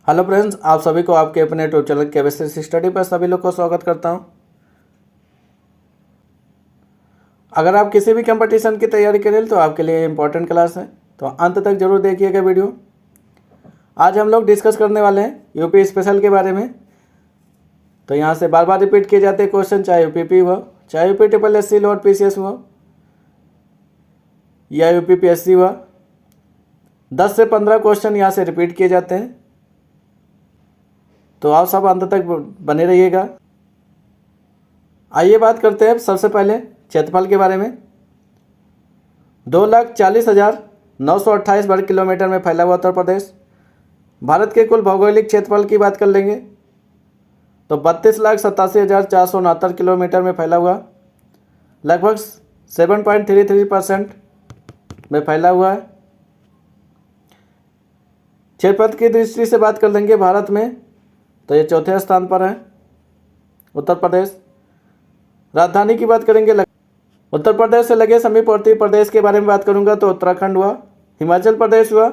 Hello friends, आप सभी को आपके अपने यूट्यूब चैनल केमिस्ट्री स्टडी पर सभी लोग को स्वागत करता हूं। अगर आप किसी भी कंपटीशन की तैयारी करें तो आपके लिए इम्पोर्टेंट क्लास है, तो अंत तक जरूर देखिएगा वीडियो। आज हम लोग डिस्कस करने वाले हैं यूपी स्पेशल के बारे में। तो यहाँ से बार बार रिपीट किए जाते हैं क्वेश्चन, चाहे यूपीपी हुआ, चाहे UP triple SC lower PCS हुआ या यूपीपीएससी हुआ। 10 से 15 क्वेश्चन यहाँ से रिपीट किए जाते हैं, तो आप सब अंत तक बने रहिएगा। आइए बात करते हैं सबसे पहले क्षेत्रफल के बारे में। 2,40,928 वर्ग किलोमीटर में फैला हुआ उत्तर प्रदेश। भारत के कुल भौगोलिक क्षेत्रफल की बात कर लेंगे तो 32,87,469 किलोमीटर में फैला हुआ, लगभग 7.33% में फैला हुआ है। क्षेत्रफल की दृष्टि से बात कर लेंगे भारत में तो ये चौथे स्थान पर है उत्तर प्रदेश। राजधानी की बात करेंगे, उत्तर प्रदेश से लगे समीपवर्ती प्रदेश के बारे में बात करूंगा तो उत्तराखंड हुआ, हिमाचल प्रदेश हुआ,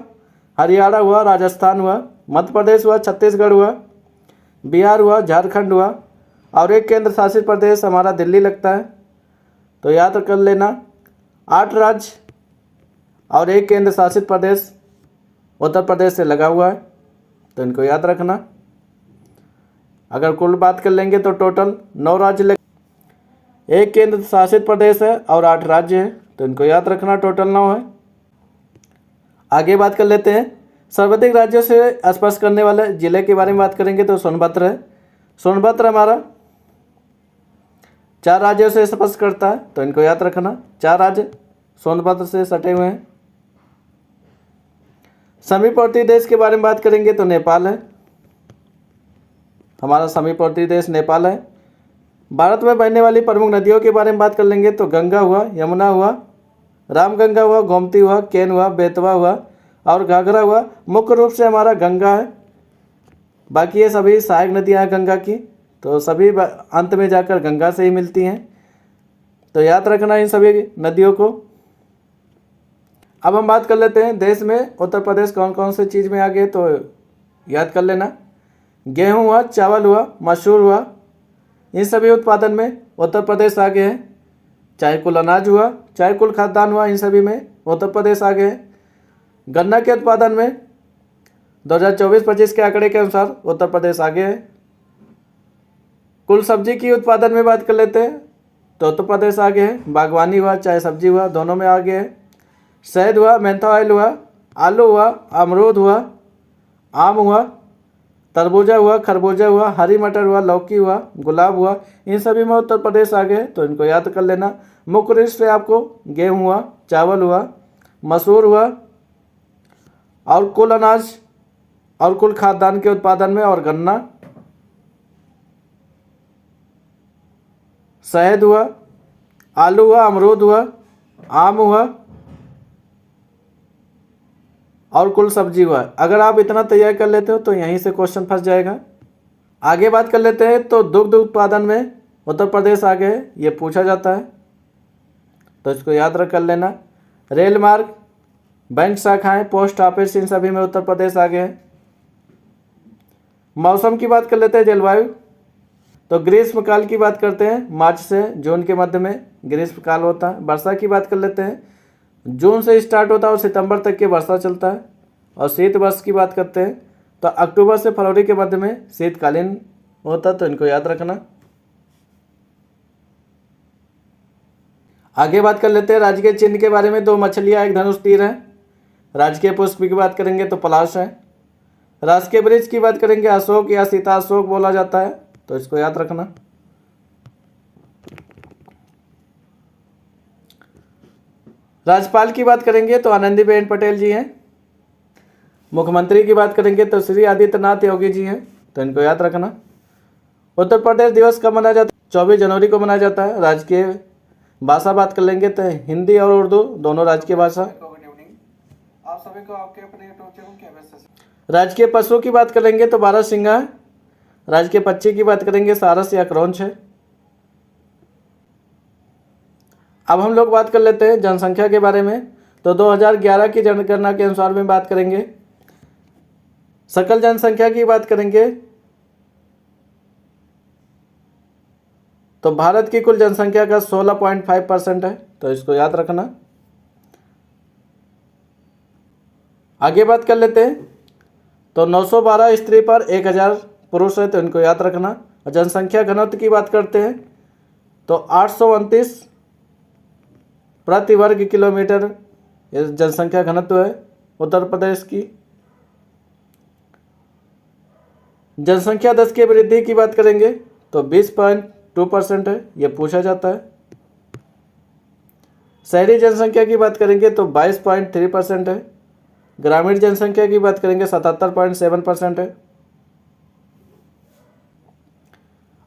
हरियाणा हुआ, राजस्थान हुआ, मध्य प्रदेश हुआ, छत्तीसगढ़ हुआ, बिहार हुआ, झारखंड हुआ और एक केंद्र शासित प्रदेश हमारा दिल्ली लगता है। तो याद कर लेना, 8 राज्य और एक केंद्र शासित प्रदेश उत्तर प्रदेश से लगा हुआ है, तो इनको याद रखना। अगर कुल बात कर लेंगे तो टोटल 9 राज्य एक केंद्र शासित प्रदेश है और 8 राज्य हैं, तो इनको याद रखना, टोटल 9 है। आगे बात कर लेते हैं सर्वाधिक राज्यों से स्पर्श करने वाले जिले के बारे में बात करेंगे तो सोनभद्र है। सोनभद्र हमारा 4 राज्यों से स्पर्श करता है, तो इनको याद रखना, 4 राज्य सोनभद्र से सटे हुए हैं। समीपवर्ती देश के बारे में बात करेंगे तो नेपाल है, हमारा समीपवर्ती देश नेपाल है। भारत में बहने वाली प्रमुख नदियों के बारे में बात कर लेंगे तो गंगा हुआ, यमुना हुआ, रामगंगा हुआ, गोमती हुआ, केन हुआ, बेतवा हुआ और घाघरा हुआ। मुख्य रूप से हमारा गंगा है, बाकी ये सभी सहायक नदियाँ हैं गंगा की, तो सभी अंत में जाकर गंगा से ही मिलती हैं, तो याद रखना इन सभी नदियों को। अब हम बात कर लेते हैं देश में उत्तर प्रदेश कौन कौन से चीज़ में आगे, तो याद कर लेना, गेहूँ हुआ, चावल हुआ, मसूर हुआ, इन सभी उत्पादन में उत्तर प्रदेश आगे है। चाहे कुल अनाज हुआ, चाहे कुल खाद्यान्न हुआ, इन सभी में उत्तर प्रदेश आगे है। गन्ना के उत्पादन में 2024-25 के आंकड़े के अनुसार उत्तर प्रदेश आगे है। कुल सब्जी की उत्पादन में बात कर लेते हैं तो उत्तर प्रदेश आगे है। बागवानी हुआ चाहे सब्जी हुआ, दोनों में आगे है। शहद हुआ, मेंथा ऑयल हुआ, आलू हुआ, अमरूद हुआ, आम हुआ, तरबूजा हुआ, खरबूजा हुआ, हरी मटर हुआ, लौकी हुआ, गुलाब हुआ, इन सभी में उत्तर प्रदेश आगे है, तो इनको याद कर लेना। मुख्य रूप से आपको गेहूँ हुआ, चावल हुआ, मसूर हुआ और कुल अनाज और कुल खाद्यान्न के उत्पादन में, और गन्ना, शहद हुआ, आलू हुआ, अमरूद हुआ, आम हुआ और कुल सब्जी हुआ। अगर आप इतना तैयार कर लेते हो तो यहीं से क्वेश्चन फंस जाएगा। आगे बात कर लेते हैं तो दुग्ध उत्पादन में उत्तर प्रदेश आगे है, ये पूछा जाता है, तो इसको याद रख कर लेना। रेल मार्ग, बैंक शाखाएं, पोस्ट ऑफिस, इन सभी में उत्तर प्रदेश आगे है। मौसम की बात कर लेते हैं, जलवायु, तो ग्रीष्मकाल की बात करते हैं, मार्च से जून के मध्य में ग्रीष्मकाल होता है। वर्षा की बात कर लेते हैं, जून से स्टार्ट होता है और सितंबर तक की वर्षा चलता है। और शीत वर्ष की बात करते हैं तो अक्टूबर से फरवरी के मध्य में शीतकालीन होता है, तो इनको याद रखना। आगे बात कर लेते हैं राजकीय चिन्ह के बारे में। 2 मछलियाँ, 1 धनुष तीर है। राजकीय पुष्प की बात करेंगे तो पलाश है। राजकीय वृक्ष की बात करेंगे अशोक या सीता अशोक बोला जाता है, तो इसको याद रखना। राज्यपाल की बात करेंगे तो आनंदीबेन पटेल जी हैं। मुख्यमंत्री की बात करेंगे तो श्री आदित्यनाथ योगी जी हैं, तो इनको याद रखना। उत्तर प्रदेश दिवस कब मनाया जाता है? 24 जनवरी को मनाया जाता है। राजकीय भाषा बात कर लेंगे तो हिंदी और उर्दू दोनों राजकीय भाषा। आप सभी को आपके अपने राजकीय पशु की बात करेंगे तो बारहसिंगा है। राजकीय पक्षी की बात करेंगे सारस या क्रौंच है। अब हम लोग बात कर लेते हैं जनसंख्या के बारे में। तो 2011 की जनगणना के अनुसार में बात करेंगे सकल जनसंख्या की बात करेंगे तो भारत की कुल जनसंख्या का 16.5% है, तो इसको याद रखना। आगे बात कर लेते हैं तो 912 स्त्री पर 1000 पुरुष है, तो इनको याद रखना। और जनसंख्या घनत्व की बात करते हैं तो 829 प्रति वर्ग किलोमीटर जनसंख्या घनत्व है उत्तर प्रदेश की। जनसंख्या दर की वृद्धि की बात करेंगे तो 20.2% है, ये पूछा जाता है। शहरी जनसंख्या की बात करेंगे तो 22.3% है। ग्रामीण जनसंख्या की बात करेंगे 77.7% है।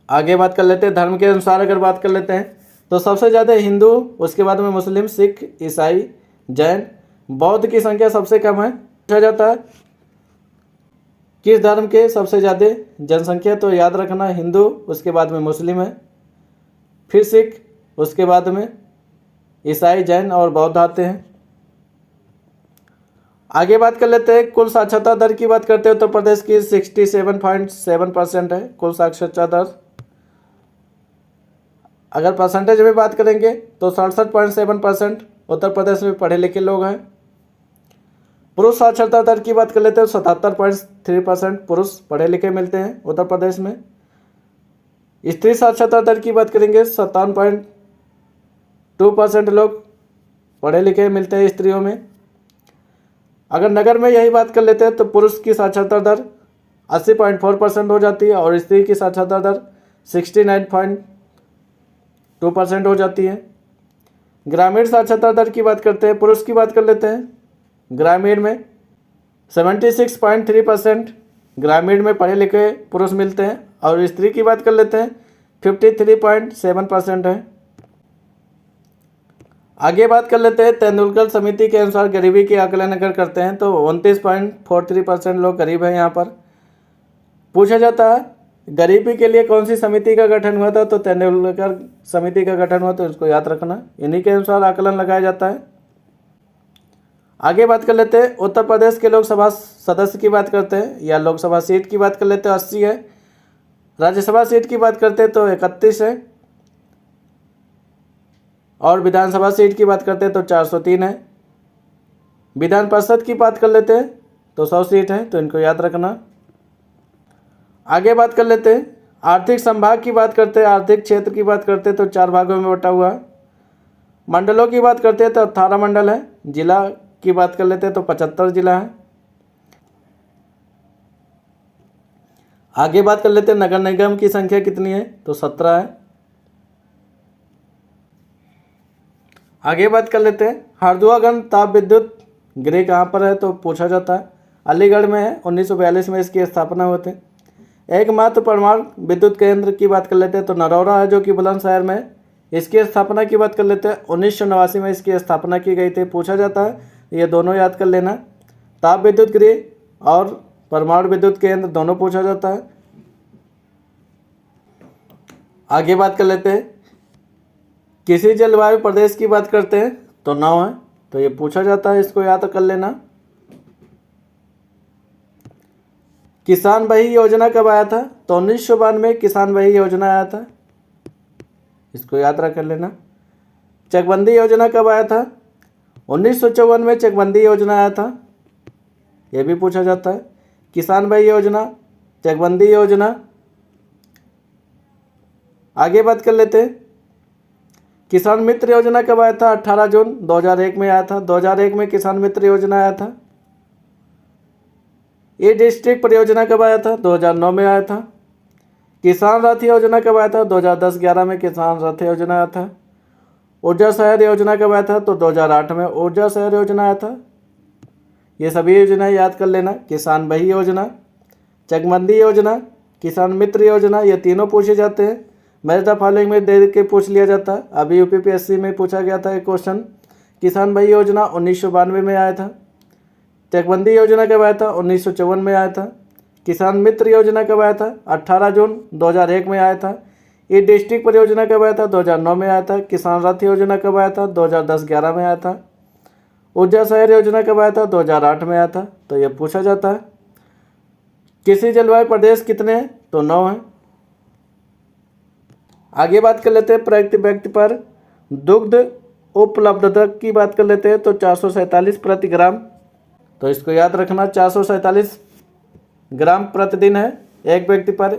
आगे बात कर लेते हैं धर्म के अनुसार अगर बात कर लेते हैं तो सबसे ज़्यादा हिंदू, उसके बाद में मुस्लिम, सिख, ईसाई, जैन, बौद्ध की संख्या सबसे कम है। पूछा जाता है किस धर्म के सबसे ज़्यादा जनसंख्या, तो याद रखना हिंदू, उसके बाद में मुस्लिम है, फिर सिख, उसके बाद में ईसाई, जैन और बौद्ध आते हैं। आगे बात कर लेते हैं कुल साक्षरता दर की बात करते हैं उत्तर प्रदेश की 67.7% है कुल साक्षरता दर। अगर परसेंटेज में बात करेंगे तो 67.7% उत्तर प्रदेश में पढ़े लिखे लोग हैं। पुरुष साक्षरता दर की बात कर लेते हैं 77.3% पुरुष पढ़े लिखे मिलते हैं उत्तर प्रदेश में। स्त्री साक्षरता दर की बात करेंगे 57.2% लोग पढ़े लिखे मिलते हैं स्त्रियों में। अगर नगर में यही बात कर लेते हैं तो पुरुष की साक्षरता दर 80.4% हो जाती है और स्त्री की साक्षरता दर 69.2% हो जाती है। ग्रामीण साक्षरता दर की बात करते हैं, पुरुष की बात कर लेते हैं। ग्रामीण में 76.3% ग्रामीण में पढ़े लिखे पुरुष मिलते हैं और स्त्री की बात कर लेते हैं 53.7% है। आगे बात कर लेते हैं तेंदुलकर समिति के अनुसार गरीबी के आकलन अगर करते हैं तो 29.43% लोग गरीब हैं। यहाँ पर पूछा जाता है गरीबी के लिए कौन सी समिति का गठन हुआ था, तो तेंदुलकर समिति का गठन हुआ, तो इसको याद रखना। इन्हीं के अनुसार आकलन लगाया जाता है। आगे बात कर लेते हैं उत्तर प्रदेश के लोकसभा सदस्य की बात करते हैं या लोकसभा सीट की बात कर लेते हैं 80 है। राज्यसभा सीट की बात करते हैं तो 31 है और विधानसभा सीट की बात करते हैं तो 403 है। विधान परिषद की बात कर लेते हैं तो 100 सीट है, तो इनको याद रखना। आगे बात कर लेते हैं आर्थिक संभाग की बात करते हैं, आर्थिक क्षेत्र की बात करते हैं तो 4 भागों में बटा हुआ है। मंडलों की बात करते हैं तो 18 मंडल है। जिला की बात कर लेते हैं तो 75 जिला है। आगे बात कर लेते हैं नगर निगम की संख्या कितनी है, तो 17 है। आगे बात कर लेते हैं हरदुआगंज ताप विद्युत गृह कहाँ पर है, तो पूछा जाता है अलीगढ़ में है। 1942 में इसकी स्थापना हुई थी। एकमात्र परमाणु विद्युत केंद्र की बात कर लेते हैं तो नरौरा है जो कि बुलंदशहर में है। इसकी स्थापना की बात कर लेते हैं 1989 में इसकी स्थापना की गई थी। पूछा जाता है, ये दोनों याद कर लेना, ताप विद्युत गृह और परमाणु विद्युत केंद्र दोनों पूछा जाता है। आगे बात कर लेते हैं किसी जलवायु प्रदेश की बात करते हैं तो 9 है, तो ये पूछा जाता है, इसको याद कर लेना। किसान बही योजना कब आया था, तो 1992 में किसान बही योजना आया था, इसको याद रख लेना। चकबंदी योजना कब आया था, 1954 में चकबंदी योजना आया था, ये भी पूछा जाता है। किसान बही योजना, चकबंदी योजना। आगे बात कर लेते हैं किसान मित्र योजना कब आया था, 18 जून 2001 में आया था। 2001 में किसान मित्र योजना आया था। ये डिस्ट्रिक्ट परियोजना कब आया था, 2009 में आया था। किसान रथ योजना कब आया था, 2010-11 में किसान रथ योजना आया था। ऊर्जा शहर योजना कब आया था, तो 2008 में ऊर्जा शहर योजना आया था। ये सभी योजनाएं याद कर लेना। किसान बही योजना, चकबंदी योजना, किसान मित्र योजना, ये तीनों पूछे जाते हैं। मैच द फॉलोइंग में दे के पूछ लिया जाता है। अभी यूपीपीएससी में पूछा गया था एक क्वेश्चन। किसान बही योजना 1992 में आया था। चकबंदी योजना कब आया था, 1954 में आया था। किसान मित्र योजना कब आया था, 18 जून 2001 में आया था। ये डिस्ट्रिक्ट परियोजना कब आया था, 2009 में आया था। किसान रथ योजना कब आया था, 2010-11 में आया था। ऊर्जा शहर योजना कब आया था, 2008 में आया था, तो ये पूछा जाता है। कृषि जलवायु प्रदेश कितने हैं? तो 9 हैं। आगे बात कर लेते हैं प्रति व्यक्ति पर दुग्ध उपलब्धता की बात कर लेते हैं तो 447 प्रति ग्राम। तो इसको याद रखना, 447 ग्राम प्रतिदिन है एक व्यक्ति पर।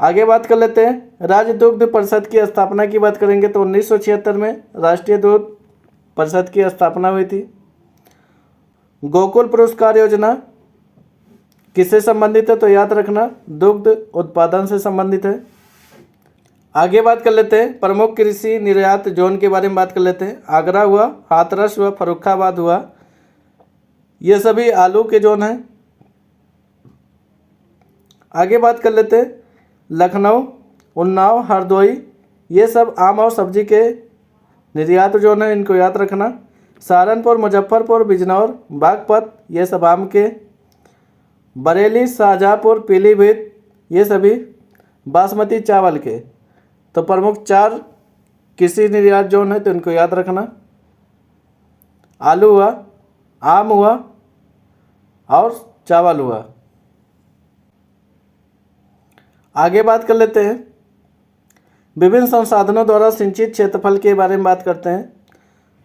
आगे बात कर लेते हैं राज्य दुग्ध परिषद की स्थापना की बात करेंगे तो 1976 में राष्ट्रीय दुग्ध परिषद की स्थापना हुई थी। गोकुल पुरस्कार योजना किससे संबंधित है? तो याद रखना दुग्ध उत्पादन से संबंधित है। आगे बात कर लेते हैं प्रमुख कृषि निर्यात जोन के बारे में बात कर लेते हैं। आगरा हुआ, हाथरस हुआ, फर्रुखाबाद हुआ, ये सभी आलू के जोन हैं। आगे बात कर लेते हैं लखनऊ, उन्नाव, हरदोई, ये सब आम और सब्जी के निर्यात जोन है, इनको याद रखना। सहारनपुर, मुजफ्फरपुर, बिजनौर, बागपत, ये सब आम के। बरेली, शाहजहाँपुर, पीलीभीत, ये सभी बासमती चावल के। तो प्रमुख 4 कृषि निर्यात जोन है, तो इनको याद रखना। आलू हुआ, आम हुआ और चावल हुआ। आगे बात कर लेते हैं विभिन्न संसाधनों द्वारा सिंचित क्षेत्रफल के बारे में बात करते हैं।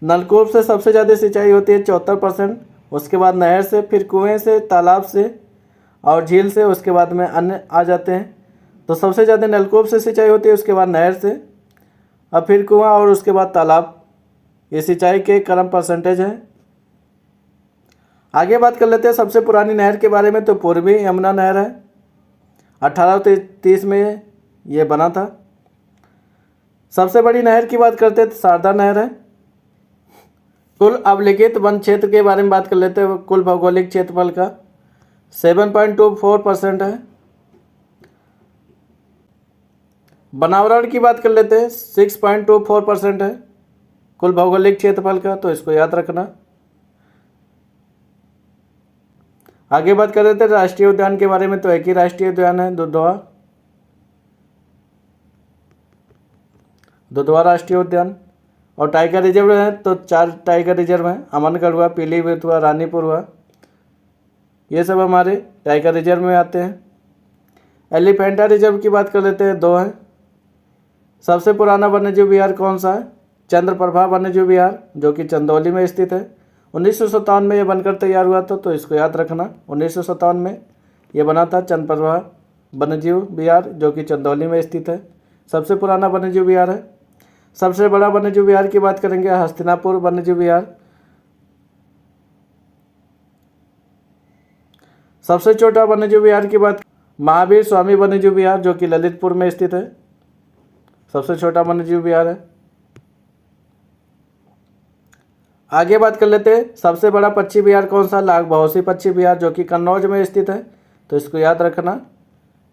नलकूप से सबसे ज़्यादा सिंचाई होती है 74%, उसके बाद नहर से, फिर कुएं से, तालाब से और झील से, उसके बाद में अन्य आ जाते हैं। तो सबसे ज़्यादा नलकूप से सिंचाई होती है, उसके बाद नहर से, अब फिर कुआं और उसके बाद तालाब। ये सिंचाई के क्रम परसेंटेज है। आगे बात कर लेते हैं सबसे पुरानी नहर के बारे में, तो पूर्वी यमुना नहर है, 1830 में ये बना था। सबसे बड़ी नहर की बात करते हैं तो शारदा नहर है। कुल अवलिखित वन क्षेत्र के बारे में बात कर लेते हैं। कुल भौगोलिक क्षेत्रफल का 7.24% है। बनावरण की बात कर लेते हैं 6.24% है कुल भौगोलिक क्षेत्रफल का, तो इसको याद रखना। आगे बात कर लेते हैं राष्ट्रीय उद्यान के बारे में, तो एक ही राष्ट्रीय उद्यान है, दुधवा राष्ट्रीय उद्यान। और टाइगर रिजर्व है तो 4 टाइगर रिजर्व हैं, अमनगढ़ हुआ, पीलीभीत हुआ, रानीपुर हुआ, ये सब हमारे टाइगर रिजर्व में आते हैं। एलिफेंटा रिजर्व की बात कर लेते हैं, 2 हैं। सबसे पुराना वन्यजीव विहार कौन सा है? चंद्रप्रभा वन्यजीव विहार, जो कि चंदौली में स्थित है। 1957 में यह बनकर तैयार हुआ था, तो इसको याद रखना। 1957 में यह बना था चंद्रप्रभा वन्यजीव विहार, जो कि चंदौली में स्थित है, सबसे पुराना वन्यजीव विहार है। सबसे बड़ा वन्यजीव विहार की बात करेंगे हस्तिनापुर वन्यजीव विहार। सबसे छोटा वन्यजीव विहार की बात महावीर स्वामी वन्यजीव विहार, जो कि ललितपुर में स्थित है, सबसे छोटा वन्यजीव विहार है। आगे बात कर लेते हैं सबसे बड़ा पक्षी विहार कौन सा? लाख बहोसी पक्षी विहार, जो कि कन्नौज में स्थित है, तो इसको याद रखना।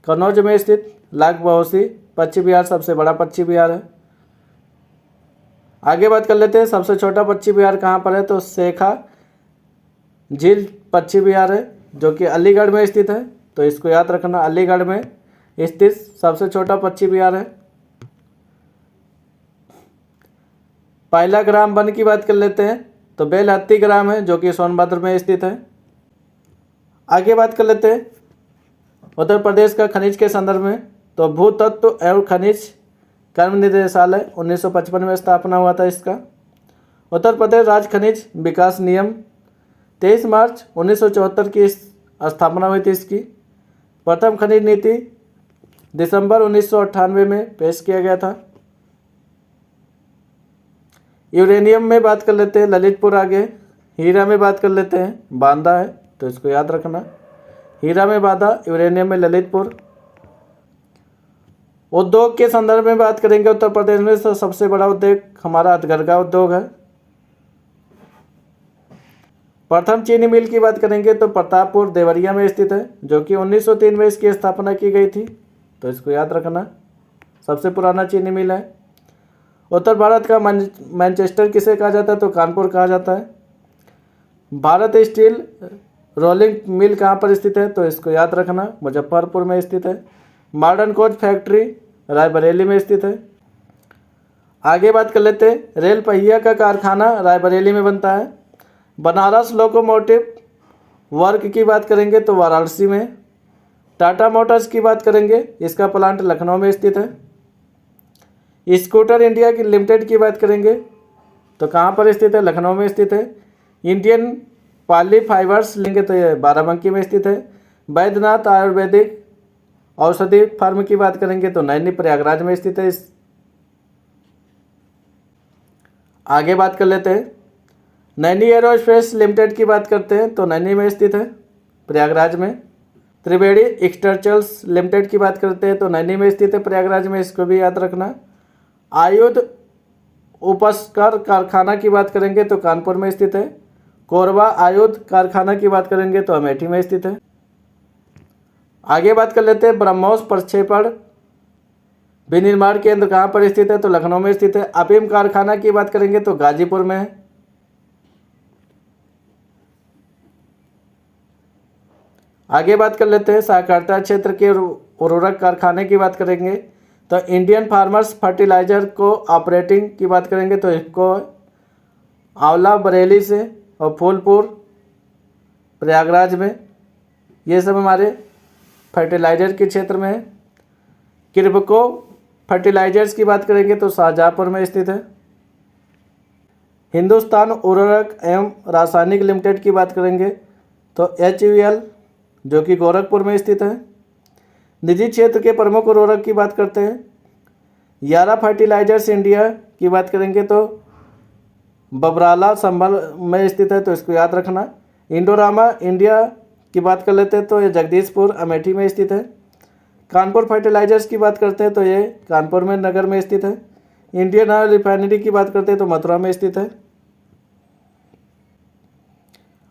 कन्नौज में स्थित लाख बहोसी पक्षी विहार सबसे बड़ा पक्षी विहार है। आगे बात कर लेते हैं सबसे छोटा पक्षी विहार कहाँ पर है? तो शेखा झील पक्षी विहार है, जो कि अलीगढ़ में स्थित है, तो इसको याद रखना। अलीगढ़ में स्थित सबसे छोटा पक्षी विहार है। पायला ग्राम वन की बात कर लेते हैं, तो बेलहत्ती ग्राम है, जो कि सोनभद्र में स्थित है। आगे बात कर लेते हैं उत्तर प्रदेश का खनिज के संदर्भ में, तो भूतत्व एवं खनिज कर्म निदेशालय 1955 में स्थापना हुआ था इसका। उत्तर प्रदेश राज्य खनिज विकास नियम 23 मार्च 1974 की स्थापना हुई थी इसकी। प्रथम खनिज नीति दिसंबर 1998 में पेश किया गया था। यूरेनियम में बात कर लेते हैं ललितपुर। आगे हीरा में बात कर लेते हैं बांदा है, तो इसको याद रखना। हीरा में बांदा, यूरेनियम में ललितपुर। उद्योग के संदर्भ में बात करेंगे उत्तर प्रदेश में तो सबसे बड़ा उद्योग हमारा हथकरघा उद्योग है। प्रथम चीनी मिल की बात करेंगे तो प्रतापपुर देवरिया में स्थित है, जो कि 1903 में इसकी स्थापना की गई थी, तो इसको याद रखना। सबसे पुराना चीनी मिल है। उत्तर भारत का मैनचेस्टर किसे कहा जाता है? तो कानपुर कहा जाता है। भारत स्टील रोलिंग मिल कहाँ पर स्थित है? तो इसको याद रखना, मुजफ्फरपुर में स्थित है। मॉडर्न कोच फैक्ट्री रायबरेली में स्थित है। आगे बात कर लेते हैं रेल पहिया का कारखाना रायबरेली में बनता है। बनारस लोकोमोटिव वर्क की बात करेंगे तो वाराणसी में। टाटा मोटर्स की बात करेंगे, इसका प्लांट लखनऊ में स्थित है। स्कूटर इंडिया की लिमिटेड की बात करेंगे तो कहाँ पर स्थित है? लखनऊ में स्थित है। इंडियन पाली फाइबर्स लेंगे तो ये बाराबंकी में स्थित है। वैद्यनाथ आयुर्वेदिक औषधि फार्म की बात करेंगे तो नैनी प्रयागराज में स्थित है। आगे बात कर लेते हैं। नैनी एरोस्पेस लिमिटेड की बात करते हैं तो नैनी में स्थित है, प्रयागराज में। त्रिवेणी स्ट्रक्चर्स लिमिटेड की बात करते हैं तो नैनी में स्थित है, प्रयागराज में, इसको भी याद रखना। आयुध उपस्कर कारखाना की बात करेंगे तो कानपुर में स्थित है। कोरबा आयुध कारखाना की बात करेंगे तो अमेठी में स्थित है। आगे बात कर लेते हैं। ब्रह्मोस प्रक्षेपण विनिर्माण केंद्र कहाँ पर स्थित है? तो लखनऊ में स्थित है। अफीम कारखाना की बात करेंगे तो गाजीपुर में है। आगे बात कर लेते हैं। सहकारिता क्षेत्र के उर्वरक कारखाने की बात करेंगे तो इंडियन फार्मर्स फर्टिलाइजर को ऑपरेटिंग की बात करेंगे तो इसको आंवला बरेली से और फूलपुर प्रयागराज में, ये सब हमारे फर्टिलाइजर के क्षेत्र में है। किर्बको फर्टिलाइजर्स की बात करेंगे तो शाहजहाँपुर में स्थित है। हिंदुस्तान उर्वरक एवं रासायनिक लिमिटेड की बात करेंगे तो HUL जो कि गोरखपुर में स्थित है। निजी क्षेत्र के प्रमुख उर्वरक की बात करते हैं। यारा फर्टिलाइजर्स इंडिया की बात करेंगे तो बबराला संभल में स्थित है, तो इसको याद रखना। इंडोरामा इंडिया की बात कर लेते हैं तो ये जगदीशपुर अमेठी में स्थित है। कानपुर फर्टिलाइजर्स की बात करते हैं तो ये कानपुर में नगर में स्थित है। इंडियन ऑयल रिफाइनरी की बात करते हैं तो मथुरा में स्थित है।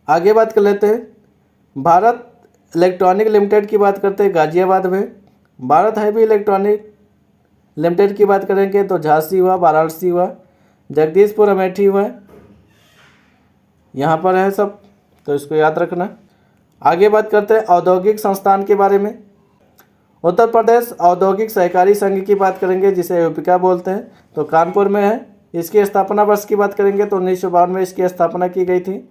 आगे बात कर लेते हैं। भारत इलेक्ट्रॉनिक लिमिटेड की बात करते हैं गाजियाबाद में। भारत हैवी इलेक्ट्रॉनिक लिमिटेड की बात करेंगे तो झांसी हुआ, वाराणसी हुआ, जगदीशपुर अमेठी हुआ, यहाँ पर है सब, तो इसको याद रखना। आगे बात करते हैं औद्योगिक संस्थान के बारे में। उत्तर प्रदेश औद्योगिक सहकारी संघ की बात करेंगे जिसे यूपिका बोलते हैं तो कानपुर में है। इसकी स्थापना वर्ष की बात करेंगे तो 1952 में इसकी स्थापना की गई थी।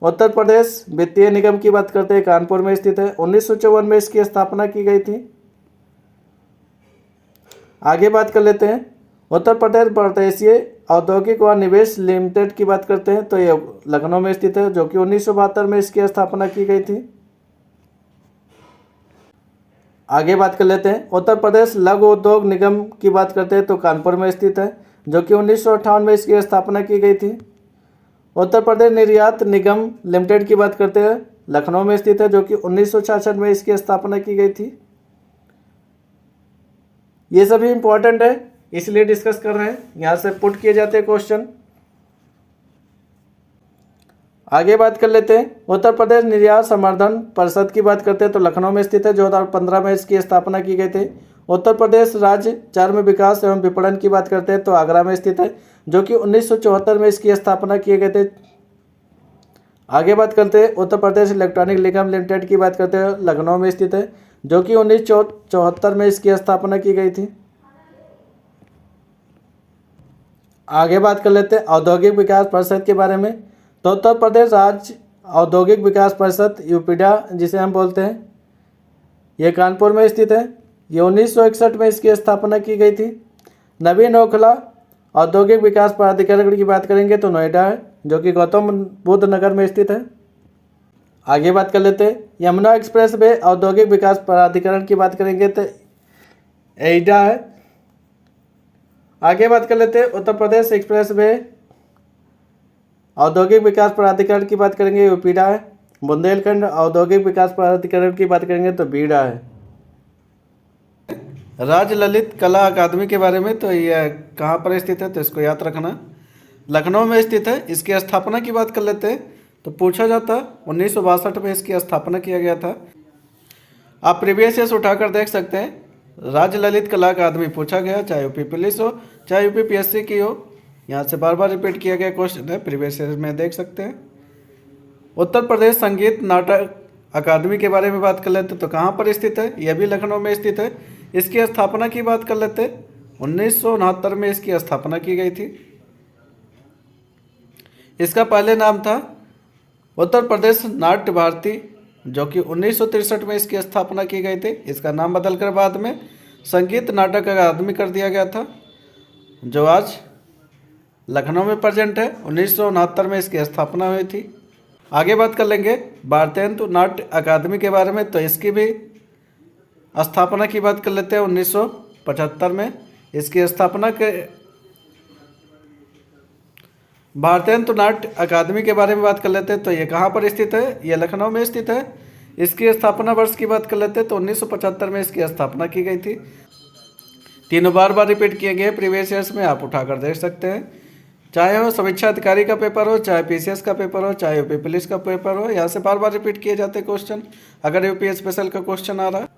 उत्तर प्रदेश वित्तीय निगम की बात करते हैं कानपुर में स्थित है। 1954 में इसकी स्थापना की गई थी। आगे बात कर लेते हैं। उत्तर प्रदेश प्रदेशीय औद्योगिक व निवेश लिमिटेड की बात करते हैं तो ये लखनऊ में स्थित है, जो कि 1972 में इसकी स्थापना की गई थी। आगे बात कर लेते हैं। उत्तर प्रदेश लघु उद्योग निगम की बात करते हैं तो कानपुर में स्थित है, जो कि 1958 में इसकी स्थापना की गई थी। उत्तर प्रदेश निर्यात निगम लिमिटेड की बात करते हैं लखनऊ में स्थित है, जो कि 1966 में इसकी स्थापना की गई थी। ये सभी इंपॉर्टेंट है इसलिए डिस्कस कर रहे हैं, यहाँ से पुट किए जाते हैं क्वेश्चन। आगे बात कर लेते हैं। उत्तर प्रदेश निर्यात संवर्धन परिषद की बात करते हैं तो लखनऊ में स्थित है, 2015 में इसकी स्थापना की गई थी। उत्तर प्रदेश राज्य चर्म विकास एवं विपणन की बात करते हैं तो आगरा में स्थित है, जो कि 1974 में इसकी स्थापना किए गए थे। आगे बात करते हैं। उत्तर प्रदेश इलेक्ट्रॉनिक निगम लिमिटेड की बात करते हैं लखनऊ में स्थित है, जो कि 1974 में इसकी स्थापना की गई थी। आगे बात कर लेते हैं औद्योगिक विकास परिषद के बारे में। तो उत्तर प्रदेश राज्य औद्योगिक विकास परिषद यूपीडा जिसे हम बोलते हैं, ये कानपुर में स्थित है। ये 1961 में इसकी स्थापना की गई थी। नवीन ओखला औद्योगिक विकास प्राधिकरण की बात करेंगे तो नोएडा है, जो कि गौतम बुद्ध नगर में स्थित है। आगे बात कर लेते हैं। यमुना एक्सप्रेस वे औद्योगिक विकास प्राधिकरण की बात करेंगे तो एईडा है। आगे बात कर लेते हैं। उत्तर प्रदेश एक्सप्रेस वे औद्योगिक विकास प्राधिकरण की बात करेंगे यूपीडा है। बुंदेलखंड औद्योगिक विकास प्राधिकरण की बात करेंगे तो बीडा है। राज्य ललित कला अकादमी के बारे में तो यह कहाँ पर स्थित है, तो इसको याद रखना, लखनऊ में स्थित है। इसकी स्थापना की बात कर लेते हैं तो पूछा जाता 1962 में इसकी स्थापना किया गया था। आप प्रीवियस ईयर्स उठाकर देख सकते हैं। राज्य ललित कला अकादमी पूछा गया, चाहे यूपी पुलिस हो चाहे यूपी PSC की हो, यहाँ से बार बार रिपीट किया गया क्वेश्चन है, प्रीवियस ईयर में देख सकते हैं। उत्तर प्रदेश संगीत नाटक अकादमी के बारे में बात कर लेते तो कहाँ पर स्थित है, यह भी लखनऊ में स्थित है। इसकी स्थापना की बात कर लेते 1969 में इसकी स्थापना की गई थी। इसका पहले नाम था उत्तर प्रदेश नाट्य भारती जो कि 1963 में इसकी स्थापना की गई थी। इसका नाम बदलकर बाद में संगीत नाटक अकादमी कर दिया गया था, जो आज लखनऊ में प्रेजेंट है। 1969 में इसकी स्थापना हुई थी। आगे बात कर लेंगे भारतीय नाट्य अकादमी के बारे में, तो इसकी भी स्थापना की बात कर लेते हैं। 1975 में इसकी स्थापना के भारतीय नाट्य अकादमी के बारे में बात कर लेते हैं, तो ये कहाँ पर स्थित है? ये लखनऊ में स्थित है। इसकी स्थापना वर्ष की बात कर लेते हैं तो 1975 में इसकी स्थापना की गई थी। तीनों बार बार रिपीट किए गए प्रीवियस ईयर्स में, आप उठाकर देख सकते हैं। चाहे वो समीक्षा अधिकारी का पेपर हो, चाहे पीसीएस का पेपर हो, चाहे यूपी पुलिस का पेपर हो, यहाँ से बार बार रिपीट किए जाते हैं क्वेश्चन, अगर यूपी स्पेशल का क्वेश्चन आ रहा है।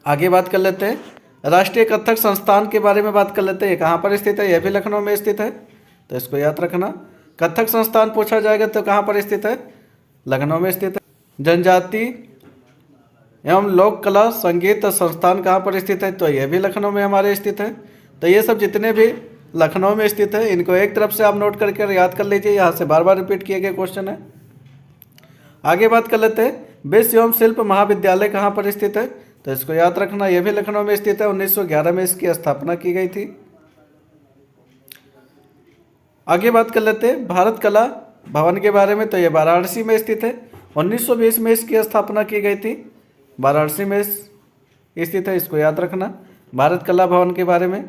आगे बात कर लेते हैं राष्ट्रीय कथक संस्थान के बारे में बात कर लेते हैं। ये कहाँ पर स्थित है? यह भी लखनऊ में स्थित है, तो इसको याद रखना। कथक संस्थान पूछा जाएगा तो कहाँ पर स्थित है? लखनऊ में स्थित है। जनजाति एवं लोक कला संगीत संस्थान कहाँ पर स्थित है? तो यह भी लखनऊ में हमारे स्थित है। तो ये सब जितने भी लखनऊ में स्थित है, इनको एक तरफ से आप नोट करके याद कर लीजिए, यहाँ से बार बार रिपीट किए गए क्वेश्चन है। आगे बात कर लेते हैं विश्व एवं शिल्प महाविद्यालय कहाँ पर स्थित है? तो इसको याद रखना, यह भी लखनऊ में स्थित है। 1911 में इसकी स्थापना की गई थी। आगे बात कर लेते हैं भारत कला भवन के बारे में, तो ये वाराणसी में स्थित है। 1920 में इसकी स्थापना की गई थी, वाराणसी में स्थित है, इसको याद रखना भारत कला भवन के बारे में।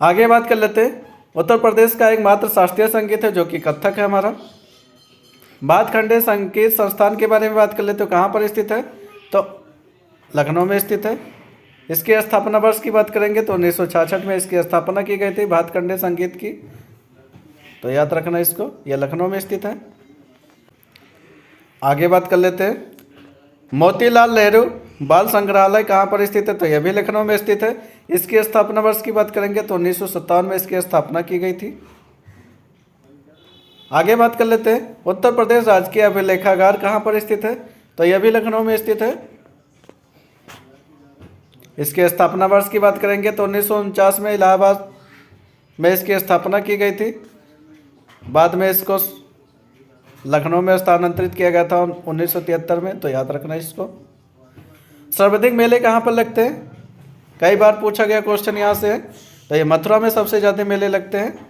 आगे बात कर लेते हैं उत्तर प्रदेश का एकमात्र शास्त्रीय संगीत है जो कि कथक है हमारा। भातखंडे संगीत संस्थान के बारे में बात कर लेते हो, कहाँ पर स्थित है? तो लखनऊ में स्थित है। इसकी स्थापना वर्ष की बात करेंगे तो 1966 में इसकी स्थापना की गई थी भातखंडे संगीत की, तो याद रखना इसको, यह लखनऊ में स्थित है। आगे बात कर लेते हैं मोतीलाल नेहरू बाल संग्रहालय कहाँ पर स्थित है? तो यह भी लखनऊ में स्थित है। इसकी स्थापना वर्ष की बात करेंगे तो 1957 में इसकी स्थापना की गई थी। आगे बात कर लेते हैं उत्तर प्रदेश राजकीय अभिलेखागार कहाँ पर स्थित है? तो यह भी लखनऊ में स्थित है। इसकी स्थापना वर्ष की बात करेंगे तो 1949 में इलाहाबाद में इसकी स्थापना की गई थी। बाद में इसको लखनऊ में स्थानांतरित किया गया था 1973 में, तो याद रखना इसको। सर्वाधिक मेले कहाँ पर लगते हैं? कई बार पूछा गया क्वेश्चन यहाँ से, तो ये मथुरा में सबसे ज़्यादा मेले लगते हैं।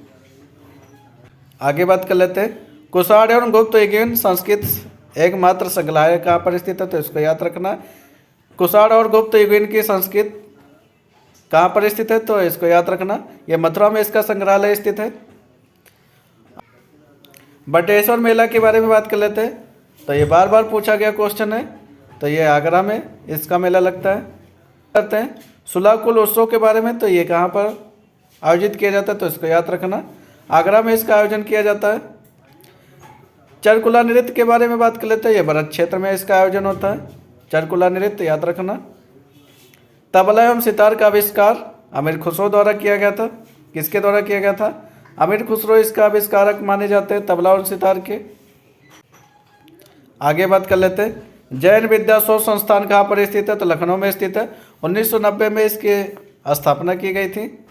आगे बात कर लेते हैं कुषाण एवं गुप्त युगीन संस्कृत एकमात्र संग्रहालय कहाँ पर स्थित है? तो इसको याद रखना, कुषाण और गुप्त युगीन की संस्कृत कहाँ पर स्थित है? तो इसको याद रखना, ये मथुरा में इसका संग्रहालय स्थित है। बटेश्वर मेला के बारे में बात कर लेते हैं, तो ये बार बार पूछा गया क्वेश्चन है, तो ये आगरा में इसका मेला लगता है। करते हैं सुलाकुल उत्सव के बारे में, तो ये कहाँ पर आयोजित किया जाता है? तो इसको याद रखना, आगरा में इसका आयोजन किया जाता है। चरकुला नृत्य के बारे में बात कर लेते हैं, ये भरत क्षेत्र में इसका आयोजन होता है, चरकुला नृत्य याद रखना। तबला एवं सितार का आविष्कार अमीर खुसरो द्वारा किया गया था। किसके द्वारा किया गया था? अमीर खुसरो इसका आविष्कारक माने जाते हैं तबला और सितार के। आगे बात कर लेते हैं जैन विद्या शोध संस्थान कहाँ पर स्थित है? तो लखनऊ में स्थित है। 1990 में इसकी स्थापना की गई थी।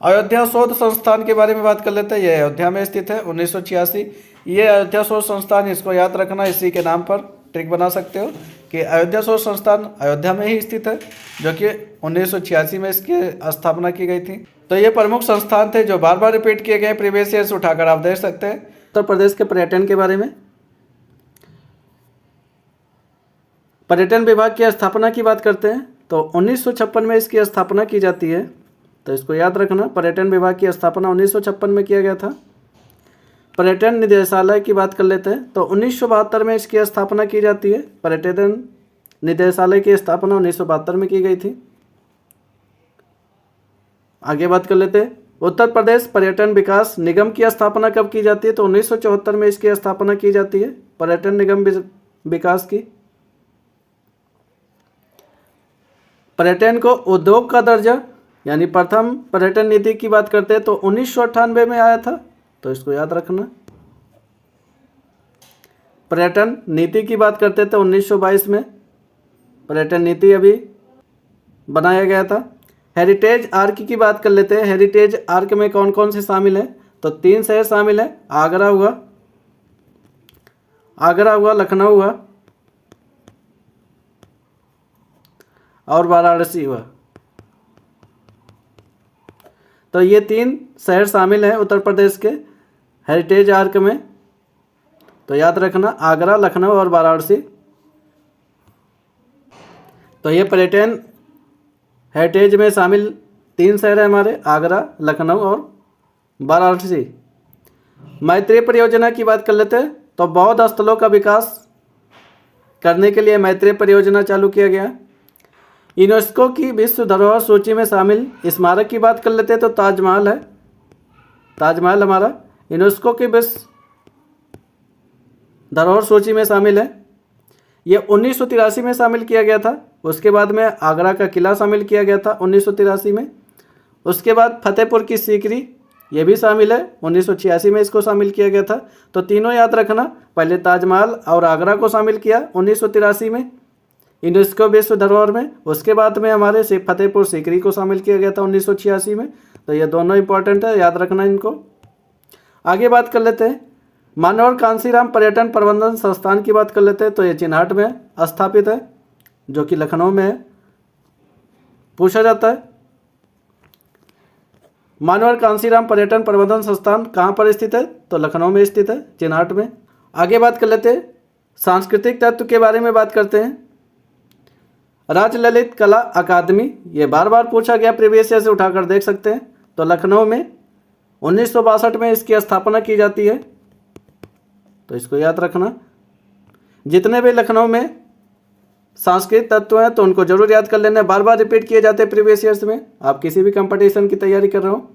अयोध्या शोध संस्थान के बारे में बात कर लेते हैं, यह अयोध्या में स्थित है। 1986 ये अयोध्या शोध संस्थान, इसको याद रखना, इसी के नाम पर ट्रिक बना सकते हो कि अयोध्या शोध संस्थान अयोध्या में ही स्थित है, जो कि 1986 में इसकी स्थापना की गई थी। तो ये प्रमुख संस्थान थे जो बार बार रिपीट किए गए, प्रीवियस ईयर्स उठाकर आप देख सकते हैं। उत्तर प्रदेश के पर्यटन के बारे में, पर्यटन विभाग की स्थापना की बात करते हैं तो 1956 में इसकी स्थापना की जाती है, तो इसको याद रखना, पर्यटन विभाग की स्थापना 1956 में किया गया था। पर्यटन निदेशालय की बात कर लेते हैं तो 1972 में इसकी स्थापना की जाती है। पर्यटन निदेशालय की स्थापना 1972 में की गई थी। आगे बात कर लेते हैं उत्तर प्रदेश पर्यटन विकास निगम की स्थापना कब की जाती है? तो 1974 में इसकी स्थापना की जाती है, पर्यटन निगम विकास की। पर्यटन को उद्योग का दर्जा यानी प्रथम पर्यटन नीति की बात करते हैं तो 1998 में आया था, तो इसको याद रखना। पर्यटन नीति की बात करते थे 1922 में पर्यटन नीति अभी बनाया गया था। हेरिटेज आर्क की बात कर लेते हैं, हेरिटेज आर्क में कौन कौन से शामिल हैं? तो 3 शहर शामिल हैं, आगरा हुआ, लखनऊ हुआ और वाराणसी हुआ। तो ये 3 शहर शामिल हैं उत्तर प्रदेश के हेरिटेज आर्क में। तो याद रखना, आगरा, लखनऊ और वाराणसी। तो ये पर्यटन हेरिटेज में शामिल 3 शहर हैं हमारे, आगरा, लखनऊ और वाराणसी। मैत्री परियोजना की बात कर लेते हैं। तो बौद्ध स्थलों का विकास करने के लिए मैत्री परियोजना चालू किया गया। यूनेस्को की विश्व धरोहर सूची में शामिल स्मारक की बात कर लेते हैं। तो ताजमहल है, ताजमहल हमारा यूनेस्को की विश्व धरोहर सूची में शामिल है। ये 1983 में शामिल किया गया था। उसके बाद में आगरा का किला शामिल किया गया था 1983 में। उसके बाद फतेहपुर की सीकरी ये भी शामिल है, 1986 में इसको शामिल किया गया था। तो तीनों याद रखना, पहले ताजमहल और आगरा को शामिल किया 1983 में यूनेस्को विश्व धरोहर में। उसके बाद में हमारे फतेहपुर सीकरी को शामिल किया गया था 1986 में। तो ये दोनों इंपॉर्टेंट है, याद रखना इनको। आगे बात कर लेते हैं मानवड़ कांसीराम पर्यटन प्रबंधन संस्थान की बात कर लेते हैं। तो ये चिन्हाट में स्थापित है, जो कि लखनऊ में है। पूछा जाता है मानवड़ कांसीराम पर्यटन प्रबंधन संस्थान कहाँ पर स्थित है? तो लखनऊ में स्थित है, चिन्हाट में। आगे बात कर लेते हैं सांस्कृतिक तत्व के बारे में बात करते हैं। राजललित कला अकादमी, ये बार बार पूछा गया, प्रीवियस ईयर से उठाकर देख सकते हैं। तो लखनऊ में 1962 में इसकी स्थापना की जाती है। तो इसको याद रखना। जितने भी लखनऊ में सांस्कृतिक तत्व हैं तो उनको जरूर याद कर लेना, बार बार रिपीट किए जाते हैं प्रीवियस ईयर्स में, आप किसी भी कंपटीशन की तैयारी कर रहे हो।